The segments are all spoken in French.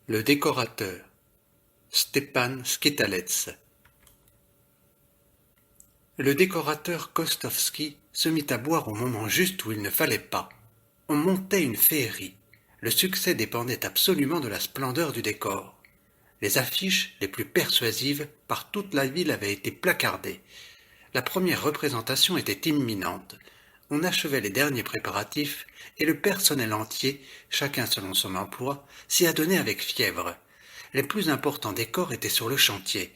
Le décorateur, Stepan Skitalets. Le décorateur Kostovski se mit à boire au moment juste où il ne fallait pas. On montait une féerie. Le succès dépendait absolument de la splendeur du décor. Les affiches les plus persuasives par toute la ville avaient été placardées. La première représentation était imminente. On achevait les derniers préparatifs et le personnel entier, chacun selon son emploi, s'y adonnait avec fièvre. Les plus importants décors étaient sur le chantier,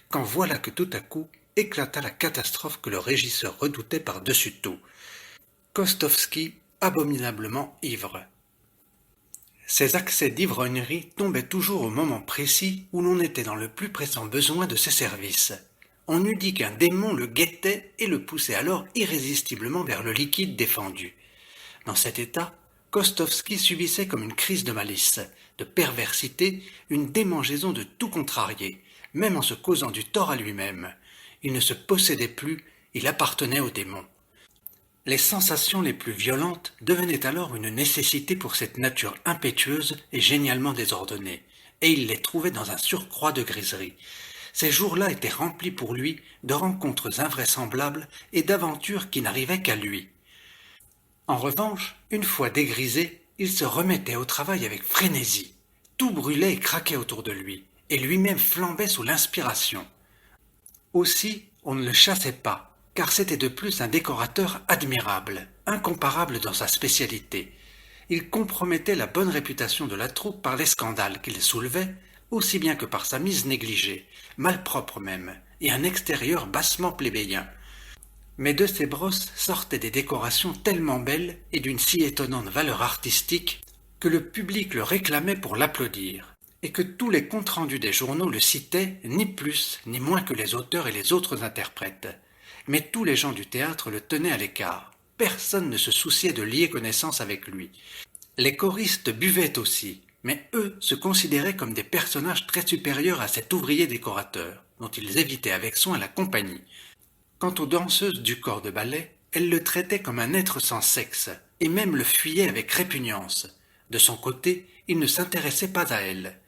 quand voilà que tout à coup éclata la catastrophe que le régisseur redoutait par-dessus tout. Kostovski, abominablement ivre. Ces accès d'ivrognerie tombaient toujours au moment précis où l'on était dans le plus pressant besoin de ses services. On eût dit qu'un démon le guettait et le poussait alors irrésistiblement vers le liquide défendu. Dans cet état, Kostovski subissait comme une crise de malice, de perversité, une démangeaison de tout contrarier, même en se causant du tort à lui-même. Il ne se possédait plus, il appartenait au démon. Les sensations les plus violentes devenaient alors une nécessité pour cette nature impétueuse et génialement désordonnée, et il les trouvait dans un surcroît de griserie. Ces jours-là étaient remplis pour lui de rencontres invraisemblables et d'aventures qui n'arrivaient qu'à lui. En revanche, une fois dégrisé, il se remettait au travail avec frénésie. Tout brûlait et craquait autour de lui, et lui-même flambait sous l'inspiration. Aussi, on ne le chassait pas, car c'était de plus un décorateur admirable, incomparable dans sa spécialité. Il compromettait la bonne réputation de la troupe par les scandales qu'il soulevait, aussi bien que par sa mise négligée, malpropre même, et un extérieur bassement plébéien. Mais de ces brosses sortaient des décorations tellement belles et d'une si étonnante valeur artistique que le public le réclamait pour l'applaudir, et que tous les comptes rendus des journaux le citaient, ni plus ni moins que les auteurs et les autres interprètes. Mais tous les gens du théâtre le tenaient à l'écart. Personne ne se souciait de lier connaissance avec lui. Les choristes buvaient aussi, mais eux se considéraient comme des personnages très supérieurs à cet ouvrier décorateur, dont ils évitaient avec soin la compagnie. Quant aux danseuses du corps de ballet, elles le traitaient comme un être sans sexe, et même le fuyaient avec répugnance. De son côté, il ne s'intéressait pas à elles.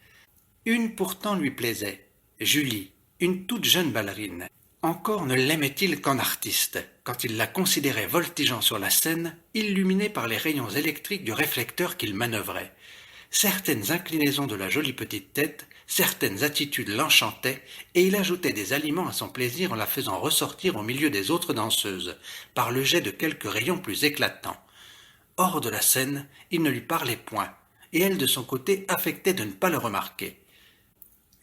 Une pourtant lui plaisait, Julie, une toute jeune ballerine. Encore ne l'aimait-il qu'en artiste, quand il la considérait voltigeant sur la scène, illuminée par les rayons électriques du réflecteur qu'il manœuvrait. Certaines inclinaisons de la jolie petite tête, certaines attitudes l'enchantaient, et il ajoutait des aliments à son plaisir en la faisant ressortir au milieu des autres danseuses, par le jet de quelques rayons plus éclatants. Hors de la scène, il ne lui parlait point, et elle de son côté affectait de ne pas le remarquer.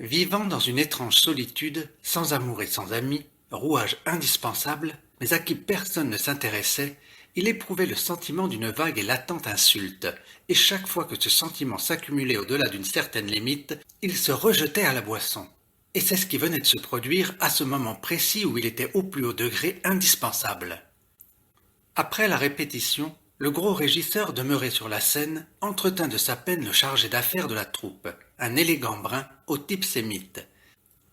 Vivant dans une étrange solitude, sans amour et sans amis, rouage indispensable, mais à qui personne ne s'intéressait, il éprouvait le sentiment d'une vague et latente insulte, et chaque fois que ce sentiment s'accumulait au-delà d'une certaine limite, il se rejetait à la boisson. Et c'est ce qui venait de se produire à ce moment précis où il était au plus haut degré indispensable. Après la répétition, le gros régisseur demeuré sur la scène entretint de sa peine le chargé d'affaires de la troupe, un élégant brun au type sémite.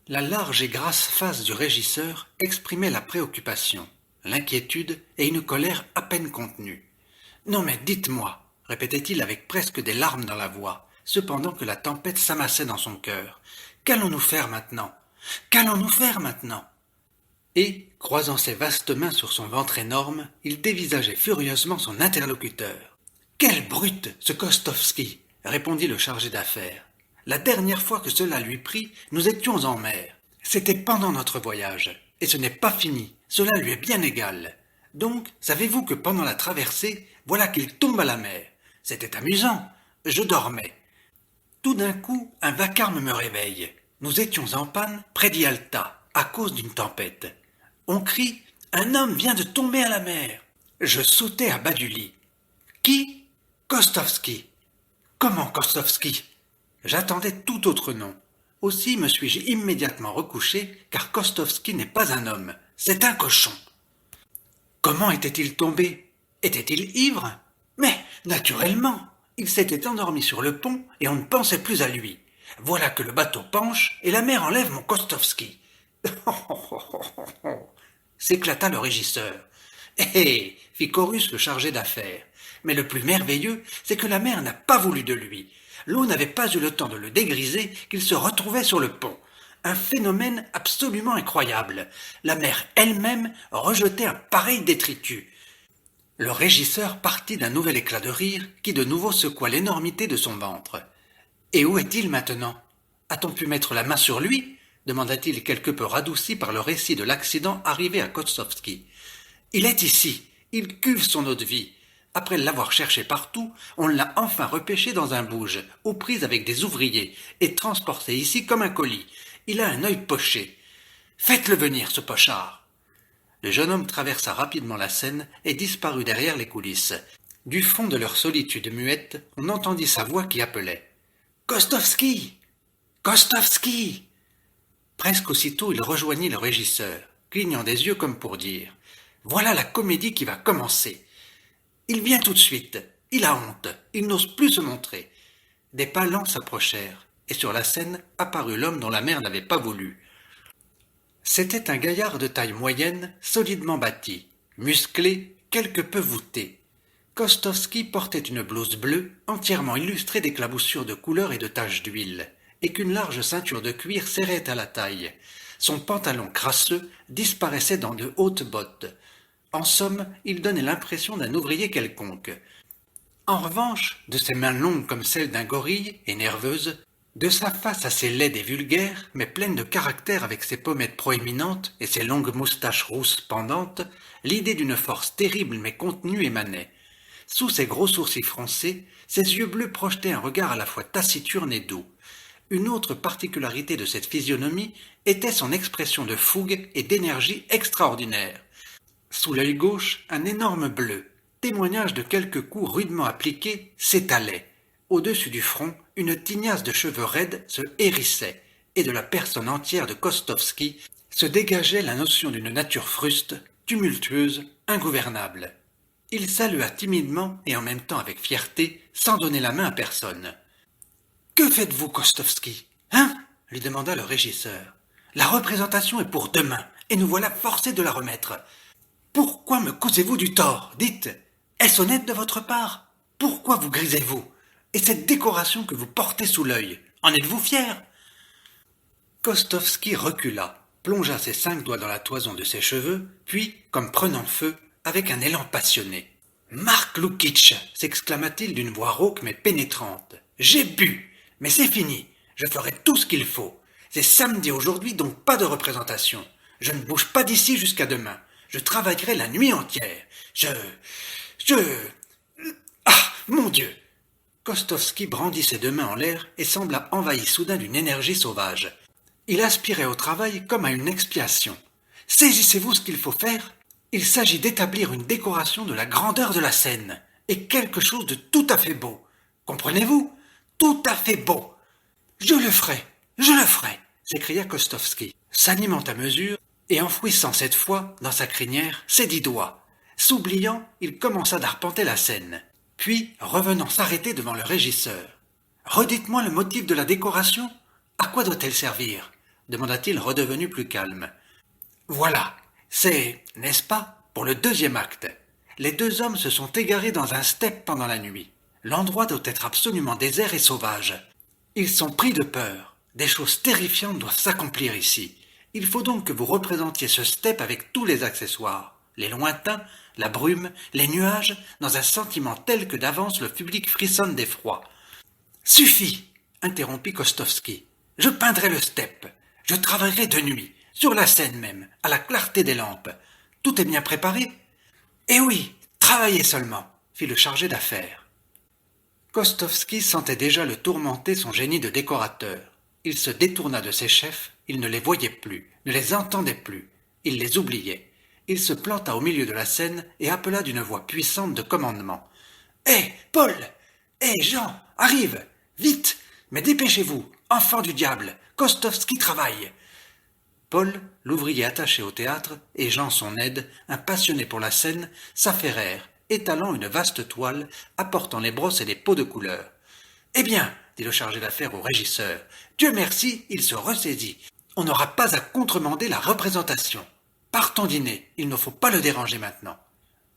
La large et grasse face du régisseur exprimait la préoccupation, l'inquiétude et une colère à peine contenue. « Non mais dites-moi » répétait-il avec presque des larmes dans la voix, cependant que la tempête s'amassait dans son cœur. « Qu'allons-nous faire maintenant ? Qu'allons-nous faire maintenant ?» Et, croisant ses vastes mains sur son ventre énorme, il dévisageait furieusement son interlocuteur. « Quelle brute, ce Kostovski !» répondit le chargé d'affaires. « La dernière fois que cela lui prit, nous étions en mer. C'était pendant notre voyage. Et ce n'est pas fini, cela lui est bien égal. Donc, savez-vous que pendant la traversée, voilà qu'il tombe à la mer. C'était amusant. Je dormais. Tout d'un coup, un vacarme me réveille. Nous étions en panne près d'Yalta, à cause d'une tempête. On crie « Un homme vient de tomber à la mer !» Je sautai à bas du lit. « Qui ? Kostovski. »« Comment Kostovski ?» J'attendais tout autre nom. Aussi me suis-je immédiatement recouché, car Kostovski n'est pas un homme, c'est un cochon. Comment était-il tombé ? Était-il ivre ? Mais, naturellement, il s'était endormi sur le pont et on ne pensait plus à lui. Voilà que le bateau penche et la mer enlève mon Kostovski. S'éclata le régisseur. Hé, fit Chorus le chargé d'affaires. Mais le plus merveilleux, c'est que la mère n'a pas voulu de lui. L'eau n'avait pas eu le temps de le dégriser qu'il se retrouvait sur le pont. Un phénomène absolument incroyable. La mer elle-même rejetait un pareil détritus. Le régisseur partit d'un nouvel éclat de rire qui de nouveau secoua l'énormité de son ventre. « Et où est-il maintenant ? A-t-on pu mettre la main sur lui ?» demanda-t-il quelque peu radouci par le récit de l'accident arrivé à Kostovski. « Il est ici, il cuve son eau de vie. Après l'avoir cherché partout, on l'a enfin repêché dans un bouge, aux prises avec des ouvriers, et transporté ici comme un colis. Il a un œil poché. Faites-le venir, ce pochard !» Le jeune homme traversa rapidement la scène et disparut derrière les coulisses. Du fond de leur solitude muette, on entendit sa voix qui appelait. « Kostovski ! Kostovski !» Presque aussitôt, il rejoignit le régisseur, clignant des yeux comme pour dire « Voilà la comédie qui va commencer. » Il vient tout de suite. Il a honte. Il n'ose plus se montrer. Des pas lents s'approchèrent, et sur la scène apparut l'homme dont la mère n'avait pas voulu. C'était un gaillard de taille moyenne, solidement bâti, musclé, quelque peu voûté. Kostovski portait une blouse bleue, entièrement illustrée d'éclaboussures de couleurs et de taches d'huile, et qu'une large ceinture de cuir serrait à la taille. Son pantalon crasseux disparaissait dans de hautes bottes. En somme, il donnait l'impression d'un ouvrier quelconque. En revanche, de ses mains longues comme celles d'un gorille et nerveuses, de sa face assez laide et vulgaire, mais pleine de caractère avec ses pommettes proéminentes et ses longues moustaches rousses pendantes, l'idée d'une force terrible mais contenue émanait. Sous ses gros sourcils froncés, ses yeux bleus projetaient un regard à la fois taciturne et doux. Une autre particularité de cette physionomie était son expression de fougue et d'énergie extraordinaire. Sous l'œil gauche, un énorme bleu, témoignage de quelques coups rudement appliqués, s'étalait. Au-dessus du front, une tignasse de cheveux raides se hérissait, et de la personne entière de Kostovski se dégageait la notion d'une nature fruste, tumultueuse, ingouvernable. Il salua timidement et en même temps avec fierté, sans donner la main à personne. « Que faites-vous, Kostovski ? Hein » lui demanda le régisseur. « La représentation est pour demain, et nous voilà forcés de la remettre. Pourquoi me causez-vous du tort ? Dites, est-ce honnête de votre part ? Pourquoi vous grisez-vous ? Et cette décoration que vous portez sous l'œil, en êtes-vous fier ?» Kostovski recula, plongea ses 5 doigts dans la toison de ses cheveux, puis, comme prenant feu, avec un élan passionné. « Mark Lukitch !» s'exclama-t-il d'une voix rauque mais pénétrante. « J'ai bu, mais c'est fini, je ferai tout ce qu'il faut. C'est samedi aujourd'hui, donc pas de représentation. Je ne bouge pas d'ici jusqu'à demain. Je travaillerai la nuit entière. Ah, mon Dieu !» Kostovski brandit ses 2 mains en l'air et sembla envahi soudain d'une énergie sauvage. Il aspirait au travail comme à une expiation. « Saisissez-vous ce qu'il faut faire ? Il s'agit d'établir une décoration de la grandeur de la scène, et quelque chose de tout à fait beau. Comprenez-vous ? Tout à fait beau. Je le ferai, s'écria Kostovski, s'animant à mesure et enfouissant cette fois, dans sa crinière, ses 10 doigts. S'oubliant, il commença d'arpenter la scène. Puis, revenant s'arrêter devant le régisseur. « Redites-moi le motif de la décoration. À quoi doit-elle servir ?» demanda-t-il redevenu plus calme. « Voilà, c'est, n'est-ce pas, pour le 2e acte. Les 2 hommes se sont égarés dans un steppe pendant la nuit. L'endroit doit être absolument désert et sauvage. Ils sont pris de peur. Des choses terrifiantes doivent s'accomplir ici. Il faut donc que vous représentiez ce steppe avec tous les accessoires. Les lointains, la brume, les nuages, dans un sentiment tel que d'avance le public frissonne d'effroi. « Suffit !» interrompit Kostovski. « Je peindrai le steppe. Je travaillerai de nuit, sur la scène même, à la clarté des lampes. Tout est bien préparé ?»« Eh oui, travaillez seulement !» fit le chargé d'affaires. Kostovski sentait déjà le tourmenter son génie de décorateur. Il se détourna de ses chefs, il ne les voyait plus, ne les entendait plus, il les oubliait. Il se planta au milieu de la scène et appela d'une voix puissante de commandement. « Hé, Paul ! Hé, Jean, arrive ! Vite ! Mais dépêchez-vous, enfants du diable, Kostovski travaille !» Paul, l'ouvrier attaché au théâtre, et Jean son aide, un passionné pour la scène, s'affairèrent, étalant une vaste toile, apportant les brosses et les pots de couleur. « Eh bien, dit le chargé d'affaires au régisseur, Dieu merci, il se ressaisit. On n'aura pas à contremander la représentation. Partons dîner, il ne faut pas le déranger maintenant. »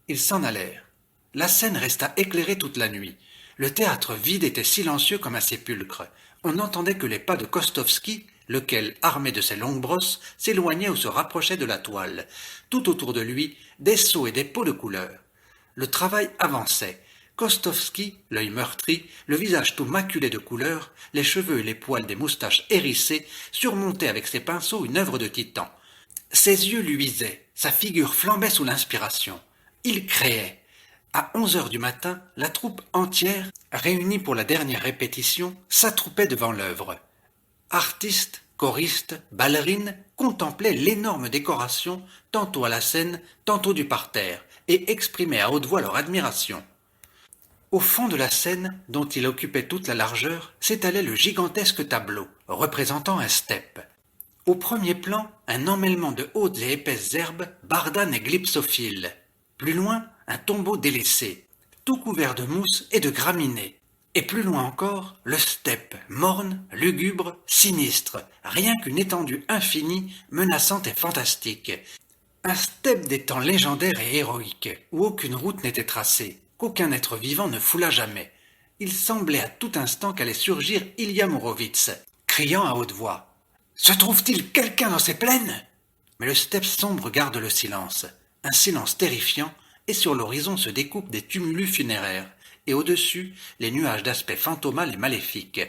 Ils s'en allèrent. La scène resta éclairée toute la nuit. Le théâtre vide était silencieux comme un sépulcre. On n'entendait que les pas de Kostovski, lequel, armé de ses longues brosses, s'éloignait ou se rapprochait de la toile. Tout autour de lui, des seaux et des pots de couleur. Le travail avançait. Kostovski, l'œil meurtri, le visage tout maculé de couleur, les cheveux et les poils des moustaches hérissées, surmontait avec ses pinceaux une œuvre de titan. Ses yeux luisaient, sa figure flambait sous l'inspiration. Il créait. À 11 heures du matin, la troupe entière, réunie pour la dernière répétition, s'attroupait devant l'œuvre. Artistes, choristes, ballerines contemplaient l'énorme décoration, tantôt à la scène, tantôt du parterre, et exprimaient à haute voix leur admiration. Au fond de la scène, dont il occupait toute la largeur, s'étalait le gigantesque tableau, représentant un steppe. Au premier plan, un emmêlement de hautes et épaisses herbes, bardanes et glypsophiles. Plus loin, un tombeau délaissé, tout couvert de mousse et de graminées. Et plus loin encore, le steppe, morne, lugubre, sinistre, rien qu'une étendue infinie, menaçante et fantastique. Un steppe des temps légendaires et héroïques, où aucune route n'était tracée, qu'aucun être vivant ne foula jamais. Il semblait à tout instant qu'allait surgir Ilya Mourovitch, criant à haute voix. « Se trouve-t-il quelqu'un dans ces plaines ?» Mais le steppe sombre garde le silence, un silence terrifiant, et sur l'horizon se découpent des tumulus funéraires, et au-dessus, les nuages d'aspect fantomal et maléfique.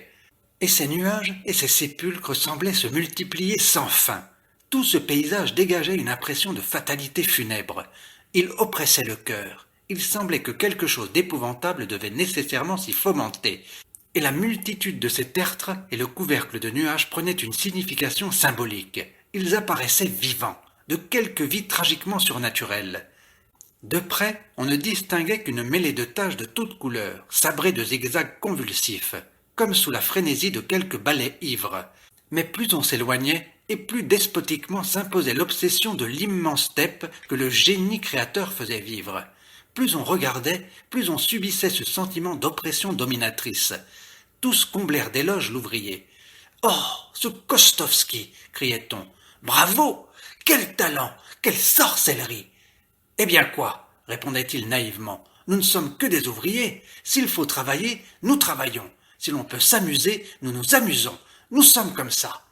Et ces nuages et ces sépulcres semblaient se multiplier sans fin. Tout ce paysage dégageait une impression de fatalité funèbre. Il oppressait le cœur. Il semblait que quelque chose d'épouvantable devait nécessairement s'y fomenter. Et la multitude de ces tertres et le couvercle de nuages prenaient une signification symbolique. Ils apparaissaient vivants, de quelque vie tragiquement surnaturelle. De près, on ne distinguait qu'une mêlée de taches de toutes couleurs, sabrées de zigzags convulsifs, comme sous la frénésie de quelques balais ivres. Mais plus on s'éloignait, et plus despotiquement s'imposait l'obsession de l'immense steppe que le génie créateur faisait vivre. Plus on regardait, plus on subissait ce sentiment d'oppression dominatrice. Tous comblèrent d'éloges l'ouvrier. « Oh, ce Kostovski !» criait-on. « Bravo ! Quel talent ! Quelle sorcellerie !» « Eh bien quoi ?» répondait-il naïvement. « Nous ne sommes que des ouvriers. S'il faut travailler, nous travaillons. Si l'on peut s'amuser, nous nous amusons. Nous sommes comme ça. »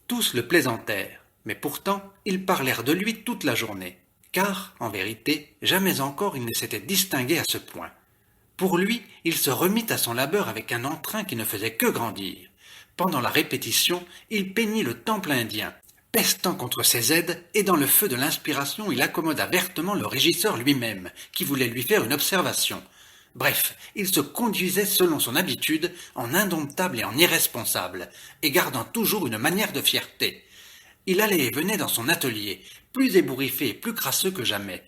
Tous le plaisantèrent, mais pourtant ils parlèrent de lui toute la journée, car, en vérité, jamais encore il ne s'était distingué à ce point. Pour lui, il se remit à son labeur avec un entrain qui ne faisait que grandir. Pendant la répétition, il peignit le temple indien, pestant contre ses aides, et dans le feu de l'inspiration, il accommoda vertement le régisseur lui-même, qui voulait lui faire une observation. Bref, il se conduisait selon son habitude, en indomptable et en irresponsable, et gardant toujours une manière de fierté. Il allait et venait dans son atelier, plus ébouriffé et plus crasseux que jamais.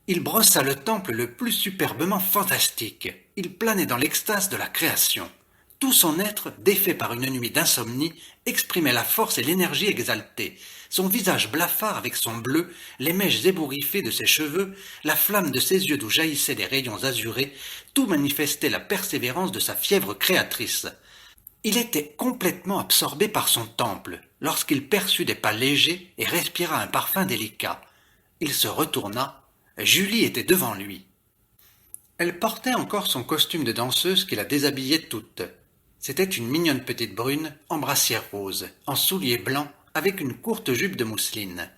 Il brossa le temple le plus superbement fantastique. Il planait dans l'extase de la création. Tout son être, défait par une nuit d'insomnie, exprimait la force et l'énergie exaltée. Son visage blafard avec son bleu, les mèches ébouriffées de ses cheveux, la flamme de ses yeux d'où jaillissaient des rayons azurés, tout manifestait la persévérance de sa fièvre créatrice. Il était complètement absorbé par son temple, lorsqu'il perçut des pas légers et respira un parfum délicat. Il se retourna. Julie était devant lui. Elle portait encore son costume de danseuse qui la déshabillait toute. C'était une mignonne petite brune, en brassière rose, en souliers blancs, avec une courte jupe de mousseline.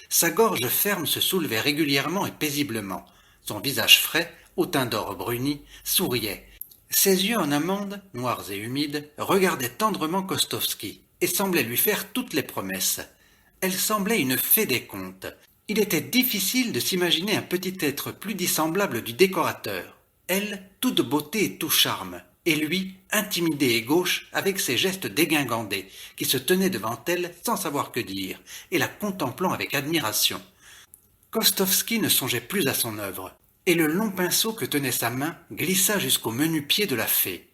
Sa gorge ferme se soulevait régulièrement et paisiblement. Son visage frais, au teint d'or bruni, souriait. Ses yeux en amande, noirs et humides, regardaient tendrement Kostovski et semblaient lui faire toutes les promesses. Elle semblait une fée des contes. Il était difficile de s'imaginer un petit être plus dissemblable du décorateur. Elle, toute beauté et tout charme, et lui, intimidé et gauche, avec ses gestes dégingandés, qui se tenait devant elle sans savoir que dire, et la contemplant avec admiration. Kostovski ne songeait plus à son œuvre, et le long pinceau que tenait sa main glissa jusqu'au menu pied de la fée.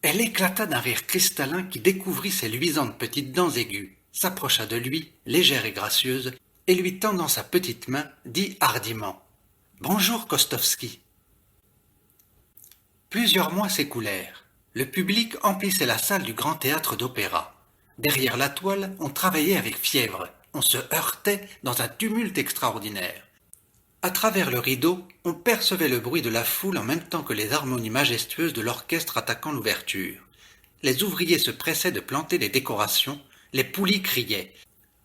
Elle éclata d'un rire cristallin qui découvrit ses luisantes petites dents aiguës, s'approcha de lui, légère et gracieuse, et lui tendant sa petite main, dit hardiment « Bonjour, Kostovski !» Plusieurs mois s'écoulèrent. Le public emplissait la salle du grand théâtre d'opéra. Derrière la toile, on travaillait avec fièvre, on se heurtait dans un tumulte extraordinaire. À travers le rideau, on percevait le bruit de la foule en même temps que les harmonies majestueuses de l'orchestre attaquant l'ouverture. Les ouvriers se pressaient de planter les décorations, les poulies criaient.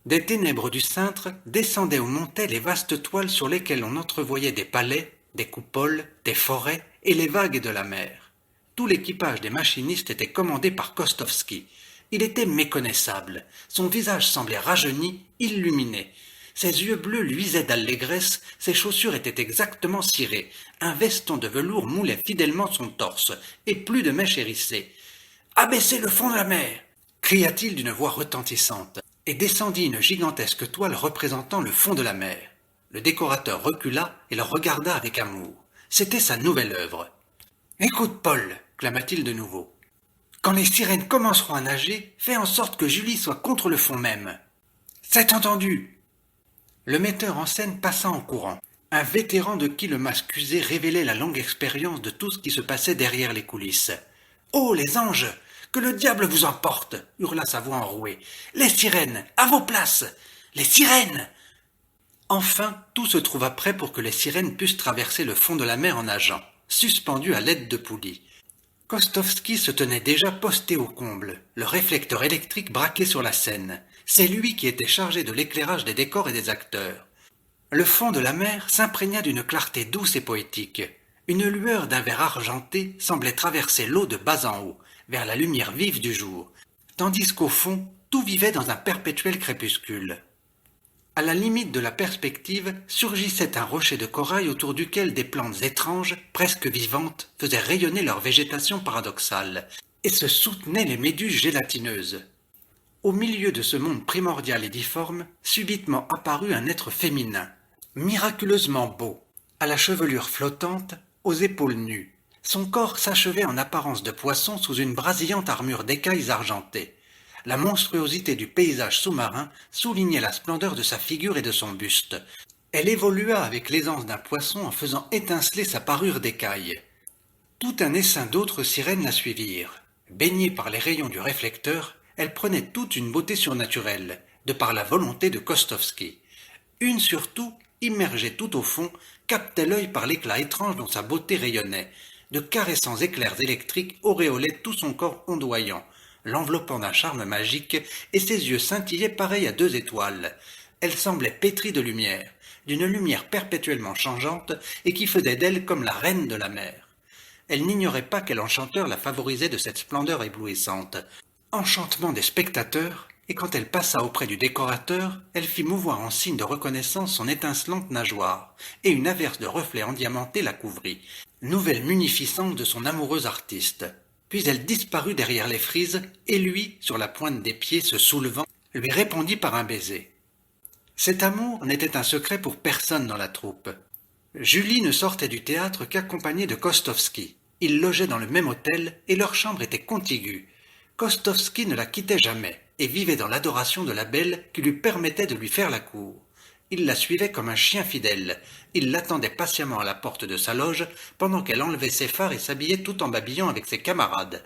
Des ténèbres du cintre descendaient ou montaient les vastes toiles sur lesquelles on entrevoyait des palais, des coupoles, des forêts et les vagues de la mer. Tout l'équipage des machinistes était commandé par Kostovski. Il était méconnaissable. Son visage semblait rajeuni, illuminé. Ses yeux bleus luisaient d'allégresse, ses chaussures étaient exactement cirées, un veston de velours moulait fidèlement son torse, et plus de mèches hérissées. « Abaissez le fond de la mer !» cria-t-il d'une voix retentissante, et descendit une gigantesque toile représentant le fond de la mer. Le décorateur recula et le regarda avec amour. C'était sa nouvelle œuvre. « Écoute, Paul, clama-t-il de nouveau. Quand les sirènes commenceront à nager, fais en sorte que Julie soit contre le fond même. C'est entendu !» Le metteur en scène passa en courant, un vétéran de qui le masque usé révélait la longue expérience de tout ce qui se passait derrière les coulisses. « Oh, les anges! Que le diable vous emporte !» hurla sa voix enrouée. « Les sirènes! À vos places! Les sirènes !» Enfin, tout se trouva prêt pour que les sirènes puissent traverser le fond de la mer en nageant, suspendues à l'aide de poulies. Kostovski se tenait déjà posté au comble, le réflecteur électrique braqué sur la scène. C'est lui qui était chargé de l'éclairage des décors et des acteurs. Le fond de la mer s'imprégna d'une clarté douce et poétique. Une lueur d'un vert argenté semblait traverser l'eau de bas en haut, vers la lumière vive du jour, tandis qu'au fond, tout vivait dans un perpétuel crépuscule. À la limite de la perspective surgissait un rocher de corail autour duquel des plantes étranges, presque vivantes, faisaient rayonner leur végétation paradoxale, et se soutenaient les méduses gélatineuses. Au milieu de ce monde primordial et difforme, subitement apparut un être féminin, miraculeusement beau, à la chevelure flottante, aux épaules nues. Son corps s'achevait en apparence de poisson sous une brasillante armure d'écailles argentées. La monstruosité du paysage sous-marin soulignait la splendeur de sa figure et de son buste. Elle évolua avec l'aisance d'un poisson en faisant étinceler sa parure d'écailles. Tout un essaim d'autres sirènes la suivirent. Baignée par les rayons du réflecteur, elle prenait toute une beauté surnaturelle, de par la volonté de Kostovski. Une surtout, immergée tout au fond, captait l'œil par l'éclat étrange dont sa beauté rayonnait. De caressants éclairs électriques auréolaient tout son corps ondoyant, l'enveloppant d'un charme magique, et ses yeux scintillaient pareils à 2 étoiles. Elle semblait pétrie de lumière, d'une lumière perpétuellement changeante, et qui faisait d'elle comme la reine de la mer. Elle n'ignorait pas quel enchanteur la favorisait de cette splendeur éblouissante. Enchantement des spectateurs, et quand elle passa auprès du décorateur, elle fit mouvoir en signe de reconnaissance son étincelante nageoire, et une averse de reflets endiamantés la couvrit, nouvelle munificence de son amoureux artiste. Puis elle disparut derrière les frises, et lui, sur la pointe des pieds, se soulevant, lui répondit par un baiser. Cet amour n'était un secret pour personne dans la troupe. Julie ne sortait du théâtre qu'accompagnée de Kostovski. Ils logeaient dans le même hôtel, et leur chambre était contiguë. Kostovski ne la quittait jamais, et vivait dans l'adoration de la belle qui lui permettait de lui faire la cour. Il la suivait comme un chien fidèle. Il l'attendait patiemment à la porte de sa loge, pendant qu'elle enlevait ses fards et s'habillait tout en babillant avec ses camarades.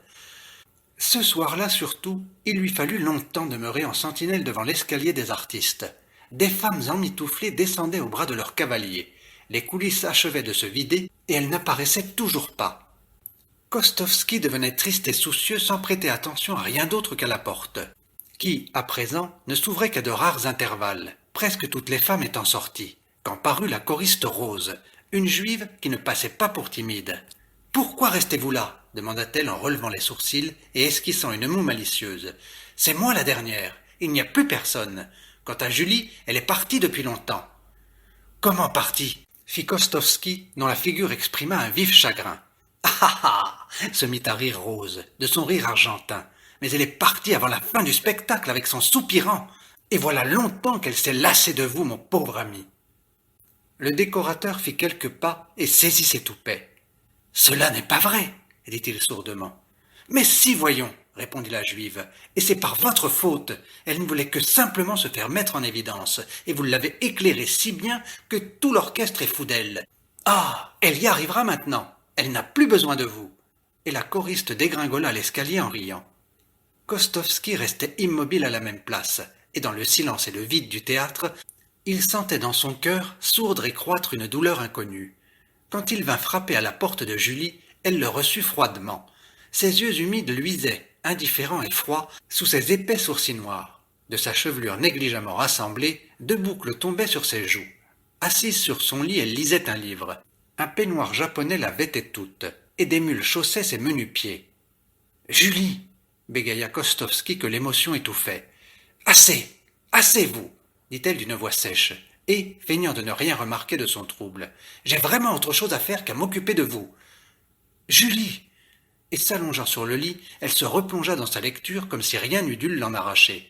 Ce soir-là surtout, il lui fallut longtemps demeurer en sentinelle devant l'escalier des artistes. Des femmes emmitouflées descendaient au bras de leurs cavaliers. Les coulisses achevaient de se vider, et elles n'apparaissaient toujours pas. Kostovski devenait triste et soucieux sans prêter attention à rien d'autre qu'à la porte, qui, à présent, ne s'ouvrait qu'à de rares intervalles, presque toutes les femmes étant sorties, quand parut la choriste Rose, une juive qui ne passait pas pour timide. « Pourquoi restez-vous là ?» demanda-t-elle en relevant les sourcils et esquissant une moue malicieuse. « C'est moi la dernière, il n'y a plus personne. Quant à Julie, elle est partie depuis longtemps. »« Comment partie ?» fit Kostovski, dont la figure exprima un vif chagrin. « Ah ah ah !» se mit à rire Rose, de son rire argentin. « Mais elle est partie avant la fin du spectacle avec son soupirant. Et voilà longtemps qu'elle s'est lassée de vous, mon pauvre ami. » Le décorateur fit quelques pas et saisit ses toupets. « Cela n'est pas vrai, » dit-il sourdement. « Mais si, voyons, » répondit la juive, « et c'est par votre faute. Elle ne voulait que simplement se faire mettre en évidence, et vous l'avez éclairée si bien que tout l'orchestre est fou d'elle. Ah, elle y arrivera maintenant, elle n'a plus besoin de vous. » Et la choriste dégringola l'escalier en riant. Kostovski restait immobile à la même place, et dans le silence et le vide du théâtre, Il sentait dans son cœur sourdre et croître une douleur inconnue. Quand il vint frapper à la porte de Julie, elle le reçut froidement. Ses yeux humides luisaient, indifférents et froids, sous ses épais sourcils noirs. De sa chevelure négligemment rassemblée, 2 boucles tombaient sur ses joues. Assise sur son lit, elle lisait un livre. Un peignoir japonais la vêtait toute, et des mules chaussaient ses menus pieds. « Julie !» bégaya Kostovski que l'émotion étouffait. « Assez, assez, vous !» dit-elle d'une voix sèche, et, feignant de ne rien remarquer de son trouble. « J'ai vraiment autre chose à faire qu'à m'occuper de vous. »« Julie !» Et s'allongeant sur le lit, elle se replongea dans sa lecture comme si rien n'eût dû l'en arracher.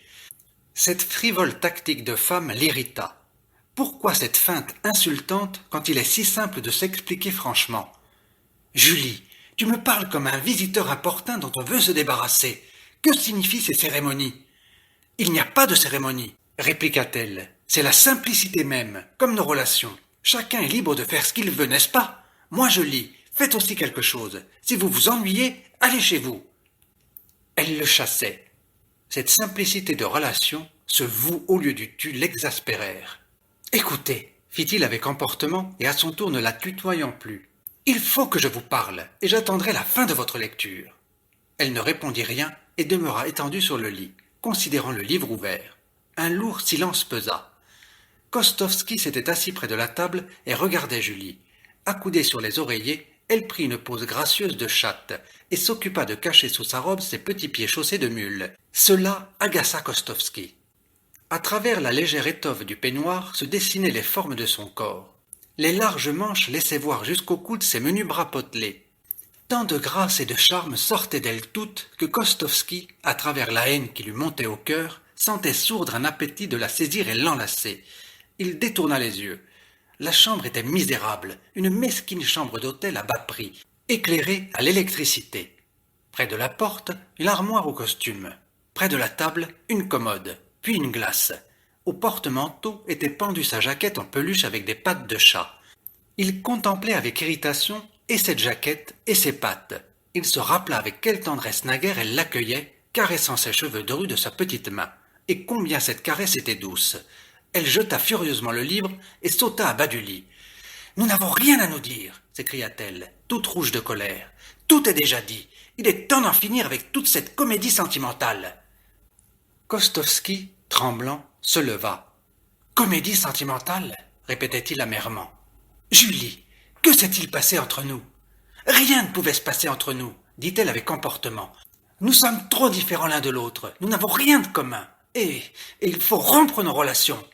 Cette frivole tactique de femme l'irrita. Pourquoi cette feinte insultante quand il est si simple de s'expliquer franchement ? « Julie, tu me parles comme un visiteur importun dont on veut se débarrasser. Que signifient ces cérémonies ? » ?»« Il n'y a pas de cérémonie, répliqua-t-elle. C'est la simplicité même, comme nos relations. Chacun est libre de faire ce qu'il veut, n'est-ce pas ? Moi je lis, faites aussi quelque chose. Si vous vous ennuyez, allez chez vous. Elle le chassait. Cette simplicité de relation, ce vous au lieu du tu l'exaspérèrent. Écoutez, fit-il avec emportement et à son tour ne la tutoyant plus. Il faut que je vous parle, et j'attendrai la fin de votre lecture. Elle ne répondit rien et demeura étendue sur le lit, considérant le livre ouvert. Un lourd silence pesa. Kostovski s'était assis près de la table et regardait Julie. Accoudée sur les oreillers, elle prit une pose gracieuse de chatte et s'occupa de cacher sous sa robe ses petits pieds chaussés de mule. Cela agaça Kostovski. À travers la légère étoffe du peignoir se dessinaient les formes de son corps. Les larges manches laissaient voir jusqu'au coude ses menus bras potelés. Tant de grâce et de charme sortaient d'elle toutes que Kostovski, à travers la haine qui lui montait au cœur, sentait sourdre un appétit de la saisir et l'enlacer. Il détourna les yeux. La chambre était misérable, une mesquine chambre d'hôtel à bas prix, éclairée à l'électricité. Près de la porte, l'armoire au costume. Près de la table, une commode, puis une glace. Au porte-manteau était pendue sa jaquette en peluche avec des pattes de chat. Il contemplait avec irritation et cette jaquette et ses pattes. Il se rappela avec quelle tendresse naguère elle l'accueillait, caressant ses cheveux drus de sa petite main. Et combien cette caresse était douce. Elle jeta furieusement le livre et sauta à bas du lit. « Nous n'avons rien à nous dire !» s'écria-t-elle, toute rouge de colère. « Tout est déjà dit. Il est temps d'en finir avec toute cette comédie sentimentale. » Kostovski, tremblant, se leva. « Comédie sentimentale ?» répétait-il amèrement. « Julie, que s'est-il passé entre nous ? » ?»« Rien ne pouvait se passer entre nous, dit-elle avec emportement. Nous sommes trop différents l'un de l'autre. Nous n'avons rien de commun. Et il faut rompre nos relations. »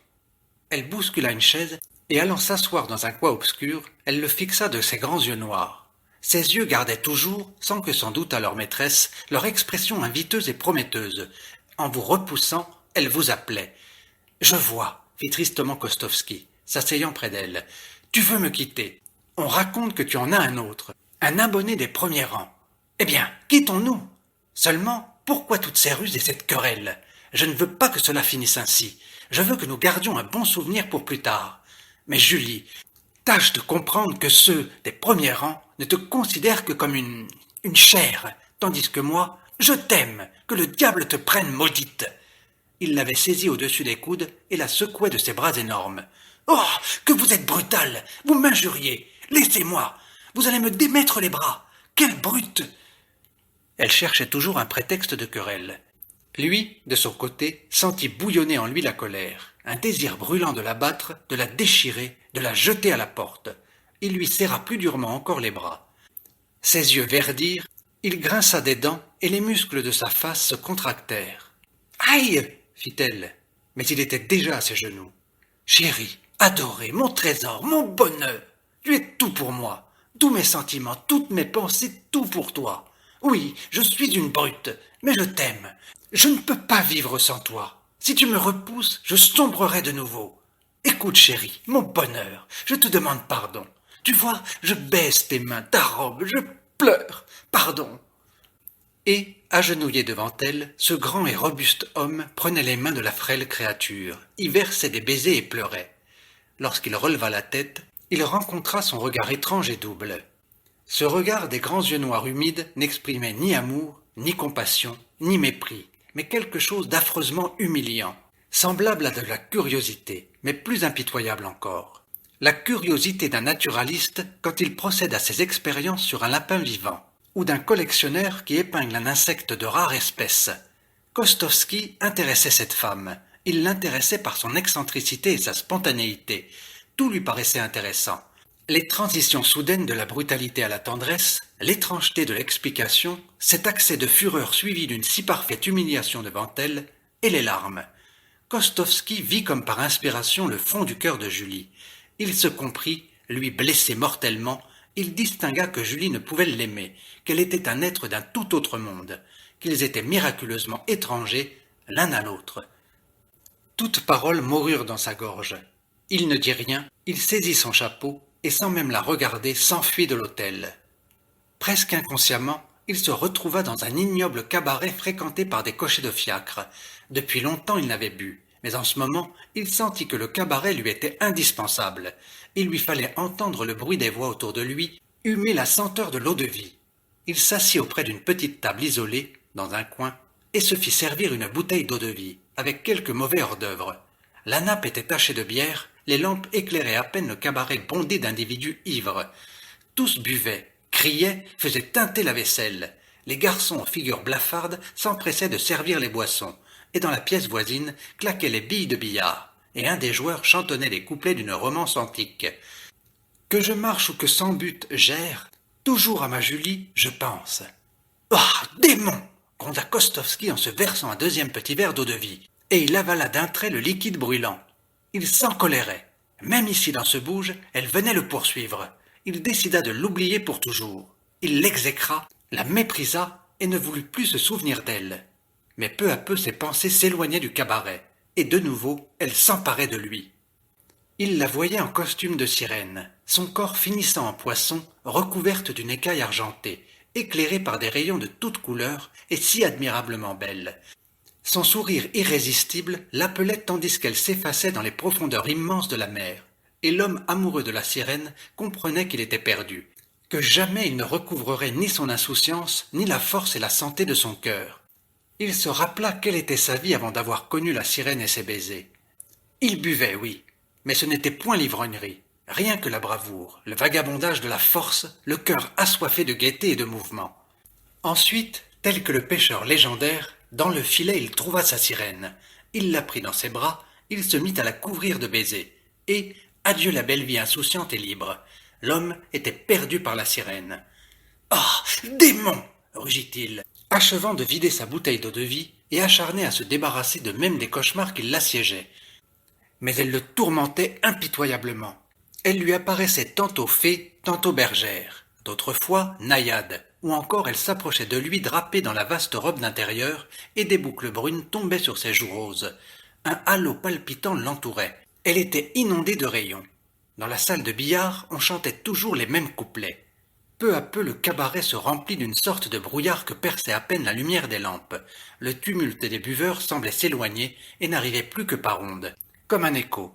Elle bouscula une chaise et allant s'asseoir dans un coin obscur, elle le fixa de ses grands yeux noirs. Ses yeux gardaient toujours, sans que s'en doutât leur maîtresse, leur expression inviteuse et prometteuse. En vous repoussant, elle vous appelait. « Je vois, » fit tristement Kostovski, s'asseyant près d'elle. « Tu veux me quitter. On raconte que tu en as un autre, un abonné des premiers rangs. Eh bien, quittons-nous. Seulement, pourquoi toutes ces ruses et cette querelle ? Je ne veux pas que cela finisse ainsi. Je veux que nous gardions un bon souvenir pour plus tard. Mais Julie, tâche de comprendre que ceux des premiers rangs ne te considèrent que comme une chair, tandis que moi, je t'aime, que le diable te prenne maudite. » Il l'avait saisie au-dessus des coudes et la secouait de ses bras énormes. « Oh, que vous êtes brutale! Vous m'injuriez! Laissez-moi! Vous allez me démettre les bras! Quelle brute !» Elle cherchait toujours un prétexte de querelle. Lui, de son côté, sentit bouillonner en lui la colère, un désir brûlant de la battre, de la déchirer, de la jeter à la porte. Il lui serra plus durement encore les bras. Ses yeux verdirent, il grinça des dents et les muscles de sa face se contractèrent. « Aïe !» fit-elle, mais il était déjà à ses genoux. « Chérie, adorée, mon trésor, mon bonheur, tu es tout pour moi, tous mes sentiments, toutes mes pensées, tout pour toi. Oui, je suis une brute, mais je t'aime. Je ne peux pas vivre sans toi. Si tu me repousses, je sombrerai de nouveau. Écoute, chérie, mon bonheur, je te demande pardon. Tu vois, je baisse tes mains, ta robe, je pleure. Pardon. » Et, agenouillé devant elle, ce grand et robuste homme prenait les mains de la frêle créature, y versait des baisers et pleurait. Lorsqu'il releva la tête, il rencontra son regard étrange et double. Ce regard des grands yeux noirs humides n'exprimait ni amour, ni compassion, ni mépris, mais quelque chose d'affreusement humiliant, semblable à de la curiosité, mais plus impitoyable encore. La curiosité d'un naturaliste quand il procède à ses expériences sur un lapin vivant, ou d'un collectionneur qui épingle un insecte de rare espèce. Kostovski intéressait cette femme. Il l'intéressait par son excentricité et sa spontanéité. Tout lui paraissait intéressant. Les transitions soudaines de la brutalité à la tendresse, l'étrangeté de l'explication, cet accès de fureur suivi d'une si parfaite humiliation devant elle, et les larmes. Kostovski vit comme par inspiration le fond du cœur de Julie. Il se comprit, lui blessé mortellement, il distingua que Julie ne pouvait l'aimer, qu'elle était un être d'un tout autre monde, qu'ils étaient miraculeusement étrangers l'un à l'autre. Toutes paroles moururent dans sa gorge. Il ne dit rien, il saisit son chapeau et sans même la regarder s'enfuit de l'hôtel. Presque inconsciemment, il se retrouva dans un ignoble cabaret fréquenté par des cochers de fiacre. Depuis longtemps il n'avait bu, mais en ce moment il sentit que le cabaret lui était indispensable. Il lui fallait entendre le bruit des voix autour de lui, humer la senteur de l'eau-de-vie. Il s'assit auprès d'une petite table isolée, dans un coin, et se fit servir une bouteille d'eau-de-vie, avec quelques mauvais hors-d'œuvre. La nappe était tachée de bière, les lampes éclairaient à peine le cabaret bondé d'individus ivres. Tous buvaient, criaient, faisaient teinter la vaisselle. Les garçons aux figures blafardes s'empressaient de servir les boissons, et dans la pièce voisine claquaient les billes de billard, et un des joueurs chantonnait les couplets d'une romance antique. « Que je marche ou que sans but j'erre, toujours à ma Julie je pense. »« Ah, démon !» gronda Kostovski en se versant un deuxième petit verre d'eau-de-vie, et il avala d'un trait le liquide brûlant. Il s'encolérait. Même ici dans ce bouge, elle venait le poursuivre. Il décida de l'oublier pour toujours. Il l'exécra, la méprisa et ne voulut plus se souvenir d'elle. Mais peu à peu ses pensées s'éloignaient du cabaret, et de nouveau elle s'emparait de lui. Il la voyait en costume de sirène, son corps finissant en poisson, recouverte d'une écaille argentée, éclairée par des rayons de toutes couleurs et si admirablement belle. Son sourire irrésistible l'appelait tandis qu'elle s'effaçait dans les profondeurs immenses de la mer, et l'homme amoureux de la sirène comprenait qu'il était perdu, que jamais il ne recouvrerait ni son insouciance, ni la force et la santé de son cœur. Il se rappela quelle était sa vie avant d'avoir connu la sirène et ses baisers. Il buvait, oui, mais ce n'était point l'ivrognerie, rien que la bravoure, le vagabondage de la force, le cœur assoiffé de gaieté et de mouvement. Ensuite, tel que le pêcheur légendaire, dans le filet il trouva sa sirène. Il la prit dans ses bras, il se mit à la couvrir de baisers, et adieu la belle vie insouciante et libre. L'homme était perdu par la sirène. « Ah, démon !» rugit-il, achevant de vider sa bouteille d'eau-de-vie et acharné à se débarrasser de même des cauchemars qui l'assiégeaient. Mais elle le tourmentait impitoyablement. Elle lui apparaissait tantôt fée, tantôt bergère, d'autres fois naïade, ou encore elle s'approchait de lui drapée dans la vaste robe d'intérieur, et des boucles brunes tombaient sur ses joues roses. Un halo palpitant l'entourait. Elle était inondée de rayons. Dans la salle de billard, on chantait toujours les mêmes couplets. Peu à peu, le cabaret se remplit d'une sorte de brouillard que perçait à peine la lumière des lampes. Le tumulte des buveurs semblait s'éloigner et n'arrivait plus que par ondes, comme un écho.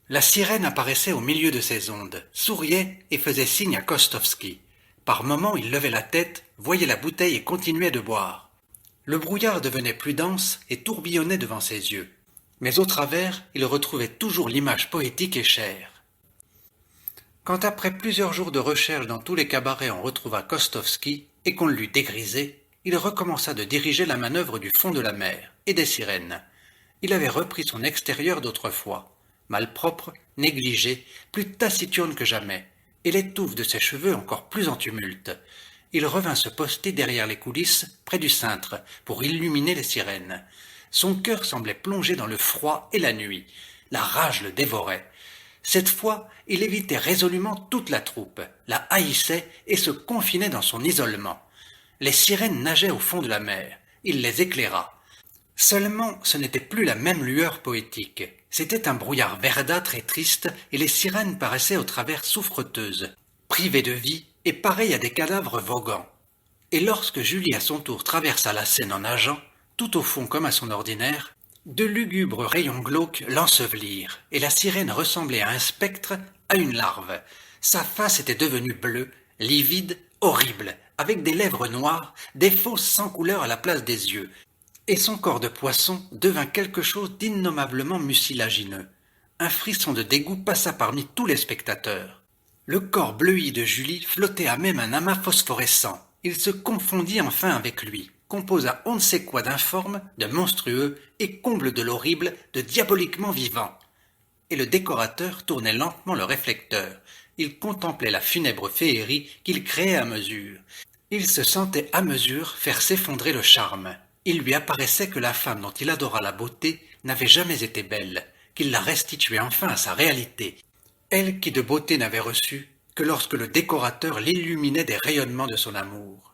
La sirène apparaissait au milieu de ces ondes, souriait et faisait signe à Kostovski. Par moments, il levait la tête, voyait la bouteille et continuait de boire. Le brouillard devenait plus dense et tourbillonnait devant ses yeux. Mais au travers, il retrouvait toujours l'image poétique et chère. Quand après plusieurs jours de recherche dans tous les cabarets on retrouva Kostovski et qu'on l'eut dégrisé, il recommença de diriger la manœuvre du fond de la mer et des sirènes. Il avait repris son extérieur d'autrefois, malpropre, négligé, plus taciturne que jamais, et les touffes de ses cheveux encore plus en tumulte. Il revint se poster derrière les coulisses, près du cintre, pour illuminer les sirènes. Son cœur semblait plongé dans le froid et la nuit. La rage le dévorait. Cette fois, il évitait résolument toute la troupe, la haïssait et se confinait dans son isolement. Les sirènes nageaient au fond de la mer. Il les éclaira. Seulement, ce n'était plus la même lueur poétique. C'était un brouillard verdâtre et triste, et les sirènes paraissaient au travers souffreteuses, privées de vie et pareilles à des cadavres voguant. Et lorsque Julie à son tour traversa la Seine en nageant, tout au fond comme à son ordinaire, de lugubres rayons glauques l'ensevelirent, et la sirène ressemblait à un spectre, à une larve. Sa face était devenue bleue, livide, horrible, avec des lèvres noires, des fosses sans couleur à la place des yeux, et son corps de poisson devint quelque chose d'innommablement mucilagineux. Un frisson de dégoût passa parmi tous les spectateurs. Le corps bleui de Julie flottait à même un amas phosphorescent. Il se confondit enfin avec lui, composa on ne sait quoi d'informe, de monstrueux, et comble de l'horrible, de diaboliquement vivant. Et le décorateur tournait lentement le réflecteur. Il contemplait la funèbre féerie qu'il créait à mesure. Il se sentait à mesure faire s'effondrer le charme. Il lui apparaissait que la femme dont il adora la beauté n'avait jamais été belle, qu'il la restituait enfin à sa réalité. Elle qui de beauté n'avait reçu que lorsque le décorateur l'illuminait des rayonnements de son amour.